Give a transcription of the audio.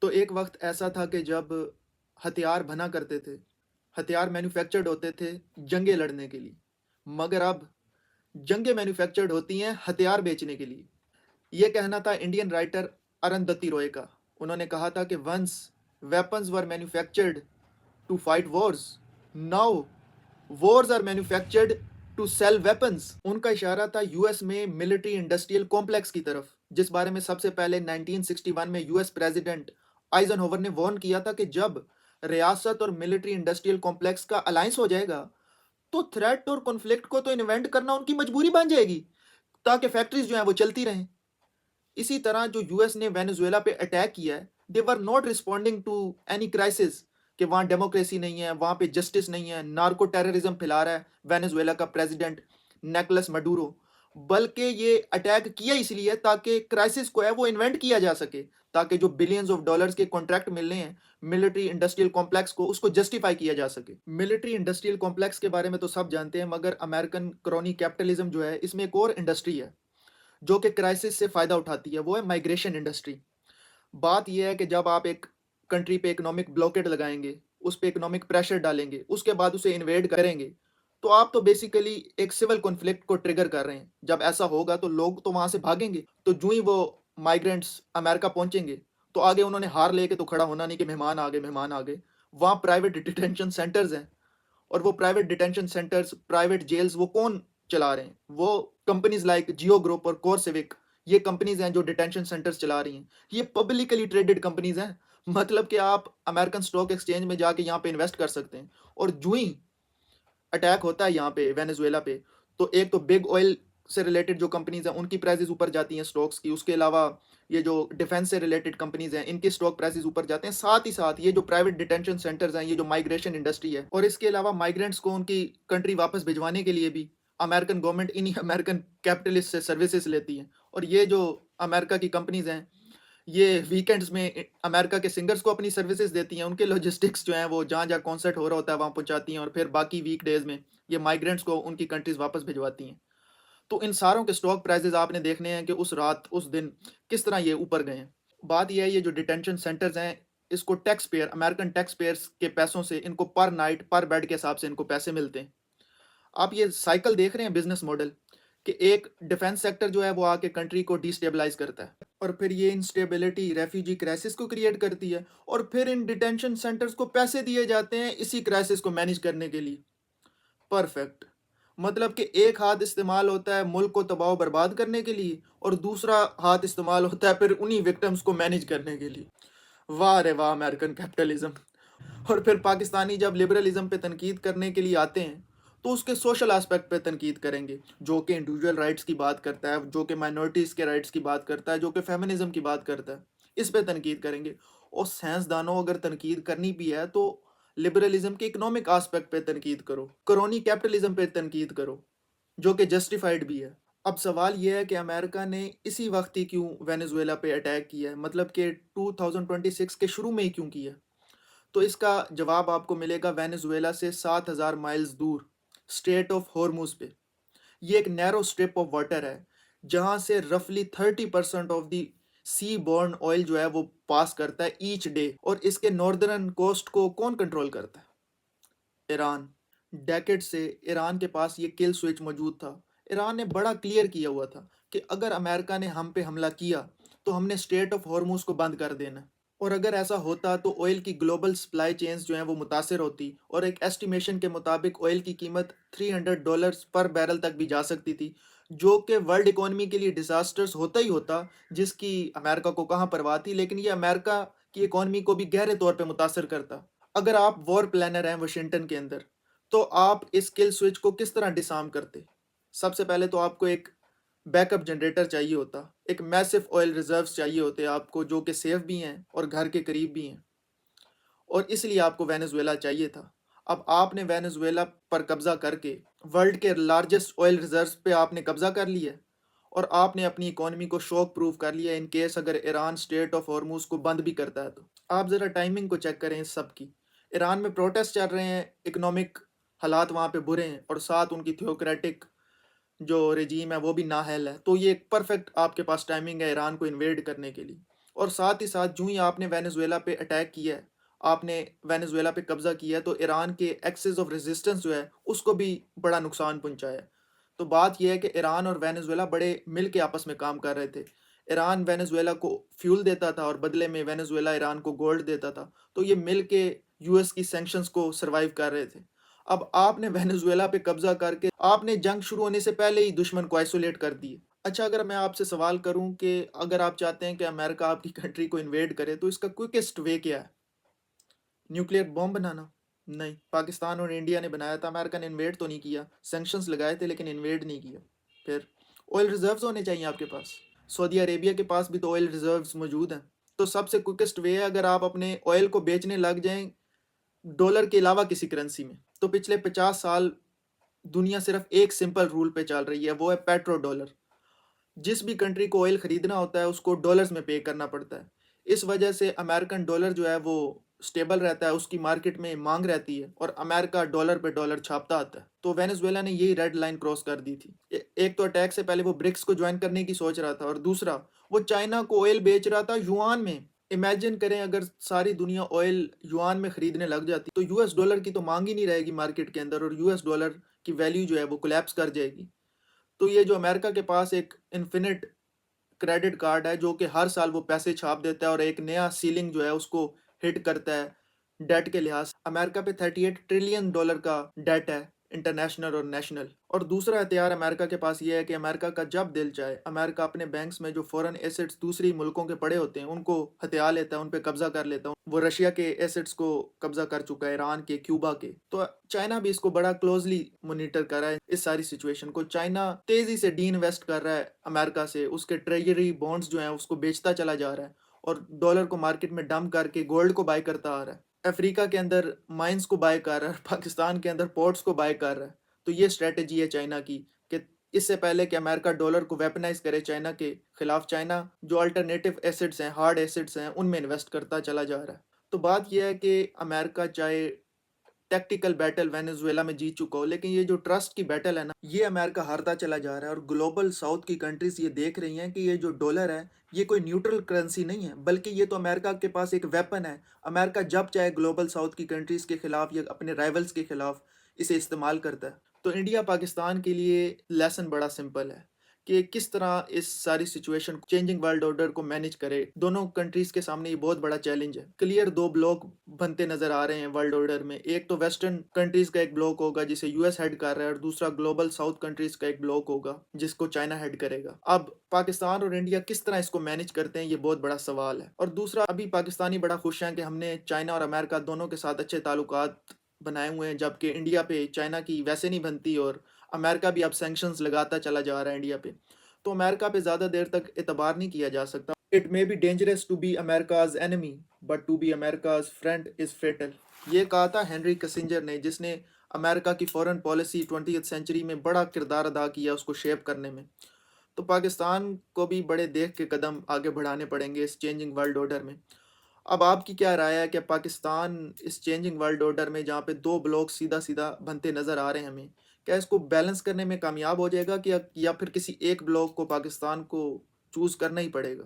तो एक वक्त ऐसा था कि जब हथियार बना करते थे, हथियार मैन्युफैक्चर्ड होते थे जंगें लड़ने के लिए। मगर अब जंगें मैन्युफैक्चर्ड होती हैं हथियार बेचने के लिए। ये कहना था इंडियन राइटर अरुंधति रॉय का। उन्होंने कहा था कि once weapons were manufactured to fight wars, now wars are manufactured to sell weapons. उनका इशारा था यूएस में मिलिट्री इंडस्ट्रियल कॉम्प्लेक्स की तरफ, जिस बारे में सबसे पहले 1961 में यूएस प्रेसिडेंट आइजनहोवर ने वार्न किया था कि जब रियासत और मिलिट्री इंडस्ट्रियल कॉम्प्लेक्स का अलायंस हो जाएगा तो थ्रेट और कॉन्फ्लिक्ट को तो इन्वेंट करना उनकी मजबूरी बन जाएगी, ताकि फैक्ट्रीज जो हैं वो चलती रहें। इसी तरह जो यूएस ने वेनेजुएला पे अटैक किया है, they were not responding to any crisis कि वहाँ डेमोक्रेसी नहीं है, वहाँ पे जस्टिस नहीं है, नार्को टेररिज्म फैला रहा है वेनेजुएला का प्रेसिडेंट नेकलस मडूरो। बल्कि ये अटैक किया इसलिए ताकि क्राइसिस को है वो इन्वेंट किया जा सके, ताकि जो बिलियंस ऑफ डॉलर्स के कॉन्ट्रैक्ट मिल रहे हैं मिलिट्री इंडस्ट्रियल कॉम्प्लेक्स को, उसको जस्टिफाई किया जा सके। मिलिट्री इंडस्ट्रियल कॉम्प्लेक्स के बारे में तो सब जानते हैं, मगर अमेरिकन क्रोनी कैपिटलिज्म जो है इसमें एक और इंडस्ट्री है जो कि क्राइसिस से फ़ायदा उठाती है, वो है माइग्रेशन इंडस्ट्री। बात यह है कि जब आप एक कंट्री पे इकोनॉमिक ब्लॉकेट लगाएंगे, उस पे इकोनॉमिक प्रेशर डालेंगे, उसके बाद उसे इन्वेड करेंगे, तो आप तो बेसिकली एक सिविल कॉन्फ्लिक्ट को ट्रिगर कर रहे हैं। जब ऐसा होगा तो लोग तो वहाँ से भागेंगे। तो जो ही वो माइग्रेंट्स अमेरिका पहुँचेंगे, तो आगे उन्होंने हार लेके तो खड़ा होना नहीं कि मेहमान आ गए, मेहमान आ गए। वहाँ प्राइवेट डिटेंशन सेंटर्स हैं, और वो private detention centres, private jails वो कौन चला रहे हैं? वो कंपनीज लाइक जियो ग्रुप और कोरसिविक, ये कंपनीज हैं जो डिटेंशन सेंटर्स चला रही हैं। ये पब्लिकली ट्रेडेड कंपनीज हैं, मतलब कि आप अमेरिकन स्टॉक एक्सचेंज में जाके यहाँ पे इन्वेस्ट कर सकते हैं। और जो ही अटैक होता है यहाँ पे वेनेजुएला पे, तो एक तो बिग ऑयल से रिलेटेड जो कंपनीज हैं उनकी प्राइसेस ऊपर जाती हैं स्टॉक्स की। उसके अलावा ये जो डिफेंस से रिलेटेड कंपनीज हैं इनके स्टॉक प्राइसेस ऊपर जाते हैं। साथ ही साथ ये जो प्राइवेट डिटेंशन सेंटर्स हैं, ये जो माइग्रेशन इंडस्ट्री है, और इसके अलावा माइग्रेंट्स को उनकी कंट्री वापस भिजवाने के लिए भी अमेरिकन गवर्नमेंट इन्हीं अमेरिकन कैपिटलिस्ट से सर्विसेज लेती है। और ये जो अमेरिका की कंपनीज हैं, ये वीकेंड्स में अमेरिका के सिंगर्स को अपनी सर्विसेज देती हैं। उनके लॉजिस्टिक्स जो हैं वो जहाँ जहाँ कॉन्सर्ट हो रहा होता है वहाँ पहुँचाती हैं, और फिर बाकी वीक डेज में ये माइग्रेंट्स को उनकी कंट्रीज वापस भिजवाती हैं। तो इन सारों के स्टॉक प्राइसेस आपने देखने हैं कि उस रात उस दिन किस तरह ये ऊपर गए हैं। बात यह है, ये जो डिटेंशन सेंटर्स हैं इसको tax payer, American tax payers के पैसों से इनको पर नाइट पर बेड के हिसाब से इनको पैसे मिलते हैं। आप ये साइकिल देख रहे हैं, बिजनेस मॉडल, कि एक डिफेंस सेक्टर जो है वो आके कंट्री को डिस्टेबलाइज करता है, और फिर ये इंस्टेबिलिटी रेफ्यूजी क्राइसिस को क्रिएट करती है, और फिर इन डिटेंशन सेंटर्स को पैसे दिए जाते हैं इसी क्राइसिस को मैनेज करने के लिए। परफेक्ट। मतलब कि एक हाथ इस्तेमाल होता है मुल्क को तबाह बर्बाद करने के लिए, और दूसरा हाथ इस्तेमाल होता है फिर उन्हीं विक्टिम्स को मैनेज करने के लिए। वाह रे वाह अमेरिकन कैपिटलिज्म। और फिर पाकिस्तानी जब लिबरलिज्म पे तनकीद करने के लिए आते हैं तो उसके सोशल एस्पेक्ट पे तनकीद करेंगे, जो कि इंडिविजुअल राइट्स की बात करता है, जो कि माइनॉरिटीज़ के राइट्स की बात करता है, जो कि फेमिनिज्म की बात करता है। इस पे तनकीद करेंगे। और साइंसदानों, अगर तनकीद करनी भी है तो लिबरलिज्म के इकोनॉमिक एस्पेक्ट पे तनकीद करो, क्रोनी कैपिटलिज्म पे तनकीद करो, जो कि जस्टिफाइड भी है। अब सवाल यह है कि अमेरिका ने इसी वक्त ही क्यों वेनेजुएला पे अटैक किया है, मतलब कि 2026 के शुरू में ही क्यों किया? तो इसका जवाब आपको मिलेगा वेनेजुएला से 7,000 माइल्स दूर स्ट्रेट ऑफ हॉर्मुज पे। ये एक नैरो स्ट्रिप ऑफ वाटर है जहाँ से रफली 30% of the sea borne oil जो है वो पास करता है ईच डे। और इसके नॉर्दर्न कोस्ट को कौन कंट्रोल करता है? ईरान। डेकेड से ईरान के पास ये किल स्विच मौजूद था। ईरान ने बड़ा क्लियर किया हुआ था कि अगर अमेरिका ने हम पे हमला किया तो हमने स्ट्रेट ऑफ हॉर्मुज को बंद कर देना। और अगर ऐसा होता तो ऑयल की ग्लोबल सप्लाई चेन्स जो हैं वो मुतासर होती, और एक एस्टिमेशन के मुताबिक ऑयल की कीमत $300 पर बैरल तक भी जा सकती थी, जो कि वर्ल्ड इकोनॉमी के लिए डिजास्टर्स होता ही होता, जिसकी अमेरिका को कहाँ परवाह थी, लेकिन ये अमेरिका की इकोनॉमी को भी गहरे तौर पे मुतासर करता। अगर आप वॉर प्लानर हैं वाशिंगटन के अंदर, तो आप इस किल स्विच को किस तरह डिसआर्म करते? सबसे पहले तो आपको एक बैकअप जनरेटर चाहिए होता, एक मैसिव ऑयल रिजर्व्स चाहिए होते आपको, जो कि सेफ भी हैं और घर के करीब भी हैं, और इसलिए आपको वेनेजुएला चाहिए था। अब आपने वेनेजुएला पर कब्जा करके वर्ल्ड के लार्जेस्ट ऑयल रिजर्व्स पे आपने कब्जा कर लिया है, और आपने अपनी इकोनॉमी को शॉक प्रूफ कर लिया इन केस अगर ईरान स्टेट ऑफ हॉर्मुज को बंद भी करता है तो। आप ज़रा टाइमिंग को चेक करें इस सब की। ईरान में प्रोटेस्ट चल रहे हैं, इकोनॉमिक हालात वहाँ पे बुरे हैं, और साथ उनकी थियोक्रेटिक जो रेजीम है वो भी नाअहल है। तो ये एक परफेक्ट आपके पास टाइमिंग है ईरान को इन्वेड करने के लिए। और साथ ही साथ यूं ही आपने वेनेजुएला पे अटैक किया है, आपने वेनेजुएला पे कब्जा किया है, तो ईरान के एक्सेस ऑफ रेजिस्टेंस जो है उसको भी बड़ा नुकसान पहुंचाया है। तो बात यह है कि ईरान और वेनेजुएला बड़े मिल के आपस में काम कर रहे थे। ईरान वेनेजुएला को फ्यूल देता था और बदले में वेनेजुएला ईरान को गोल्ड देता था। तो ये मिल के यूएस की सैंक्शंस को सरवाइव कर रहे थे। अब आपने वेनेजुएला पे कब्जा करके आपने जंग शुरू होने से पहले ही दुश्मन को आइसोलेट कर दिए। अच्छा, अगर मैं आपसे सवाल करूं कि अगर आप चाहते हैं कि अमेरिका आपकी कंट्री को इन्वेड करे तो इसका क्विकेस्ट वे क्या है? न्यूक्लियर बॉम्ब बनाना? नहीं, पाकिस्तान और इंडिया ने बनाया था, अमेरिका ने इन्वेड तो नहीं किया। सैंक्शंस लगाए थे लेकिन इन्वेड नहीं किया। फिर ऑयल रिजर्व्स होने चाहिए आपके पास। सऊदी अरेबिया के पास भी तो ऑयल रिजर्व्स मौजूद हैं। तो सबसे क्विकेस्ट वे है, अगर आप अपने ऑयल को बेचने लग जाएं डॉलर के अलावा किसी करेंसी में, तो पिछले 50 साल दुनिया सिर्फ एक सिंपल रूल पे चल रही है, वो है पेट्रो डॉलर। जिस भी कंट्री को ऑयल खरीदना होता है उसको डॉलर्स में पे करना पड़ता है। इस वजह से अमेरिकन डॉलर जो है वो स्टेबल रहता है, उसकी मार्केट में मांग रहती है और अमेरिका डॉलर पे डॉलर छापता आता है। तो वेनेजुएला ने यही रेड लाइन क्रॉस कर दी थी। एक तो अटैक से पहले वो ब्रिक्स को ज्वाइन करने की सोच रहा था, और दूसरा वो चाइना को ऑयल बेच रहा था युआन में। इमेजिन करें, अगर सारी दुनिया ऑयल युआन में खरीदने लग जाती तो यूएस डॉलर की तो मांग ही नहीं रहेगी मार्केट के अंदर, और यूएस डॉलर की वैल्यू जो है वो कोलैप्स कर जाएगी। तो ये जो अमेरिका के पास एक इन्फिनिट क्रेडिट कार्ड है जो कि हर साल वो पैसे छाप देता है और एक नया सीलिंग जो है उसको हिट करता है डेट के लिहाज से। अमेरिका पे 38 ट्रिलियन डॉलर का डेट है, इंटरनेशनल और नेशनल। और दूसरा हथियार अमेरिका के पास ये है कि अमेरिका का जब दिल चाहे अमेरिका अपने बैंक्स में जो फॉरेन एसेट्स दूसरी मुल्कों के पड़े होते हैं उनको हथिया लेता है, उन पे कब्जा कर लेता है। वो रशिया के एसेट्स को कब्जा कर चुका है, ईरान के, क्यूबा के। तो चाइना भी इसको बड़ा क्लोजली मॉनिटर कर रहा है। इस सारी सिचुएशन को चाइना तेजी से डी इन्वेस्ट कर रहा है अमेरिका से, उसके ट्रेजरी बॉन्ड्स जो हैं उसको बेचता चला जा रहा है और डॉलर को मार्केट में डंप करके गोल्ड को बाय करता आ रहा है। अफ्रीका के अंदर माइंस को बाय कर रहा है, पाकिस्तान के अंदर पोर्ट्स को बाय कर रहा है। तो ये स्ट्रेटेजी है चाइना की कि इससे पहले कि अमेरिका डॉलर को वेपनाइज करे चाइना के खिलाफ, चाइना जो अल्टरनेटिव एसेट्स हैं, हार्ड एसेट्स हैं, उनमें इन्वेस्ट करता चला जा रहा है। तो बात यह है कि अमेरिका चाहे टैक्टिकल बैटल वेनेजुएला में जीत चुका हो, लेकिन ये जो ट्रस्ट की बैटल है ना, ये अमेरिका हारता चला जा रहा है। और ग्लोबल साउथ की कंट्रीज ये देख रही हैं कि ये जो डॉलर है ये कोई न्यूट्रल करेंसी नहीं है, बल्कि ये तो अमेरिका के पास एक वेपन है। अमेरिका जब चाहे ग्लोबल साउथ की कंट्रीज के खिलाफ या अपने राइवल्स के खिलाफ इसे इस्तेमाल करता है। तो इंडिया पाकिस्तान के लिए लेसन बड़ा सिंपल है कि किस तरह इस सारी सिचुएशन चेंजिंग वर्ल्ड ऑर्डर को मैनेज करे। दोनों कंट्रीज के सामने ये बहुत बड़ा चैलेंज है। क्लियर दो ब्लॉक बनते नजर आ रहे हैं वर्ल्ड ऑर्डर में। एक तो वेस्टर्न कंट्रीज का एक ब्लॉक होगा जिसे यूएस हेड कर रहा है, और दूसरा ग्लोबल साउथ कंट्रीज का एक ब्लॉक होगा जिसको चाइना हेड करेगा। अब पाकिस्तान और इंडिया किस तरह इसको मैनेज करते हैं, ये बहुत बड़ा सवाल है। और दूसरा, अभी पाकिस्तानी बड़ा खुश हैं कि हमने चाइना और अमेरिका दोनों के साथ अच्छे ताल्लुकात बनाए हुए हैं, जबकि इंडिया पे चाइना की वैसे नहीं बनती और अमेरिका भी अब सैंक्शंस लगाता चला जा रहा है इंडिया पे। तो अमेरिका पे ज़्यादा देर तक एतबार नहीं किया जा सकता। It may be dangerous to be America's enemy but to be America's friend is fatal. ये कहा था हेनरी किसिंजर ने, जिसने अमेरिका की फॉरेन पॉलिसी 20th सेंचुरी में बड़ा किरदार अदा किया उसको शेप करने में। तो पाकिस्तान को भी बड़े देख के कदम आगे बढ़ाने पड़ेंगे इस चेंजिंग वर्ल्ड ऑर्डर में। अब आपकी क्या राय है कि पाकिस्तान इस चेंजिंग वर्ल्ड ऑर्डर में, जहाँ पे दो ब्लॉक सीधा सीधा बनते नज़र आ रहे हैं हमें, क्या इसको बैलेंस करने में कामयाब हो जाएगा कि या फिर किसी एक ब्लॉक को पाकिस्तान को चूज़ करना ही पड़ेगा?